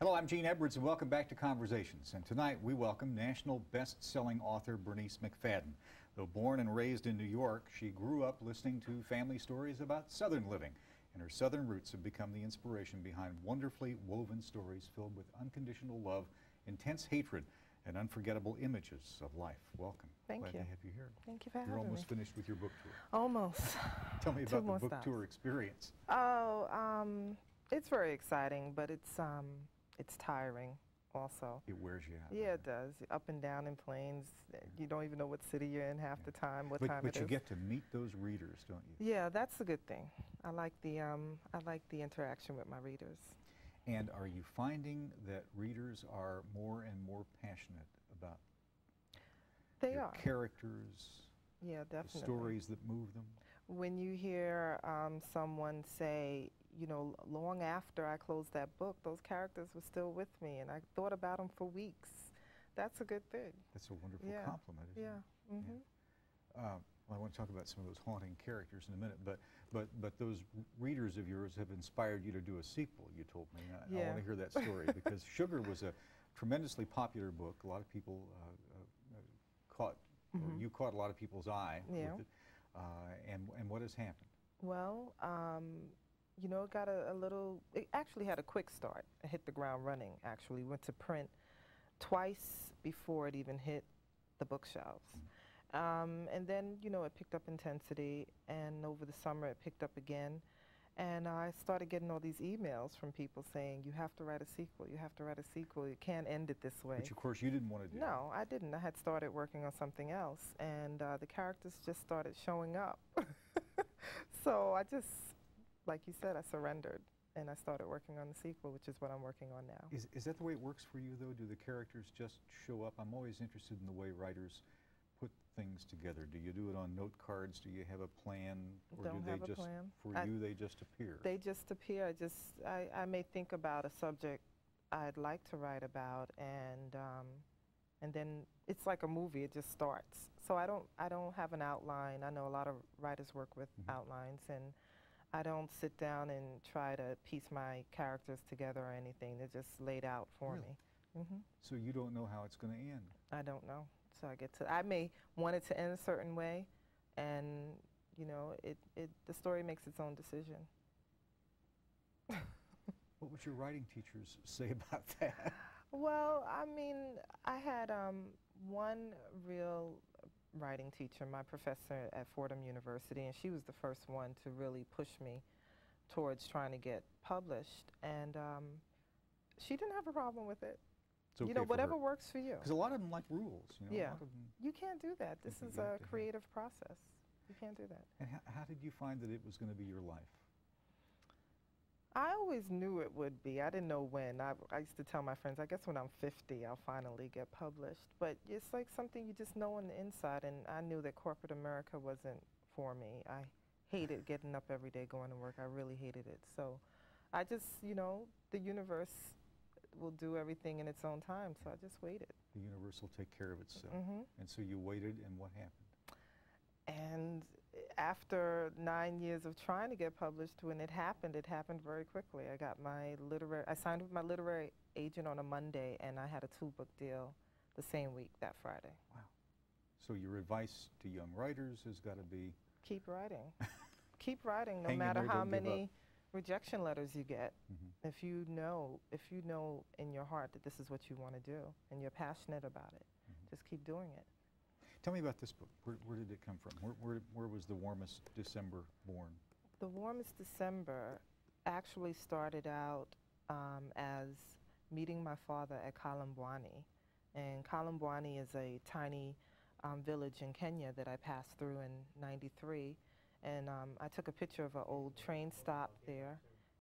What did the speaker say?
Hello, I'm Gene Edwards, and welcome back to Conversations. And tonight we welcome national best-selling author Bernice McFadden. Though born and raised in New York, she grew up listening to family stories about Southern living, and her Southern roots have become the inspiration behind wonderfully woven stories filled with unconditional love, intense hatred, and unforgettable images of life. Welcome. Thank you. Glad to have you here. Thank you for having me. You're almost finished with your book tour. Almost. Tell me about the book tour experience. Oh, it's very exciting, but it's tiring also. It wears you out. Yeah, it does. Up and down in planes. You don't even know what city you're in half the time, what time it is. But you get to meet those readers, don't you? Yeah, that's a good thing. I like the interaction with my readers. And are you finding that readers are more and more passionate about your characters? Yeah, definitely. The stories that move them? When you hear someone say, you know, long after I closed that book, those characters were still with me, and I thought about them for weeks. That's a good thing. That's a wonderful compliment, isn't it? Mm-hmm. Well, I want to talk about some of those haunting characters in a minute, but those readers of yours have inspired you to do a sequel, you told me. I want to hear that story, because Sugar was a tremendously popular book. A lot of people caught, or you caught a lot of people's eye with it. And what has happened? Well, you know, it got it actually had a quick start. It hit the ground running, actually. Went to print twice before it even hit the bookshelves. And then, you know, it picked up intensity, and over the summer it picked up again. And I started getting all these emails from people saying, you have to write a sequel, you have to write a sequel, you can't end it this way. Which, of course, you didn't want to do. No, I didn't. I had started working on something else, and the characters just started showing up. So I just, like you said, I surrendered, and I started working on the sequel, which is what I'm working on now. Is that the way it works for you, though? Do the characters just show up? I'm always interested in the way writers put things together. Do you do it on note cards? Do you have a plan? Or Don't have a plan. For you, they just appear? They just appear. I may think about a subject I'd like to write about, and then it's like a movie. It just starts. So I don't have an outline. I know a lot of writers work with outlines, and I don't sit down and try to piece my characters together or anything. They're just laid out for me. So you don't know how it's going to end? I don't know. So I may want it to end a certain way, and you know, the story makes its own decision. What would your writing teachers say about that? Well, I mean, I had one real writing teacher, my professor at Fordham University, and she was the first one to really push me towards trying to get published, and she didn't have a problem with it. You know, whatever works for you. Because a lot of them like rules. You know, yeah, you can't do that. This is a creative process. You can't do that. And how did you find that it was going to be your life? I always knew it would be. I didn't know when. I used to tell my friends, I guess when I'm 50, I'll finally get published. But it's like something you just know on the inside, and I knew that corporate America wasn't for me. I hated getting up every day going to work. I really hated it. So I just, you know, the universe will do everything in its own time, so I just waited. The universe will take care of itself. And so you waited, and what happened? And after 9 years of trying to get published, when it happened very quickly. I signed with my literary agent on a Monday, and I had a 2-book deal the same week, that Friday. Wow. So your advice to young writers has got to be? Keep writing. Keep writing, no matter how many rejection letters you get. If you know in your heart that this is what you want to do, and you're passionate about it, just keep doing it. Tell me about this book. Where did it come from? Where was The Warmest December born? The Warmest December actually started out as meeting my father at Kalambwani. And Kalambwani is a tiny village in Kenya that I passed through in '93. And I took a picture of an old train stop there,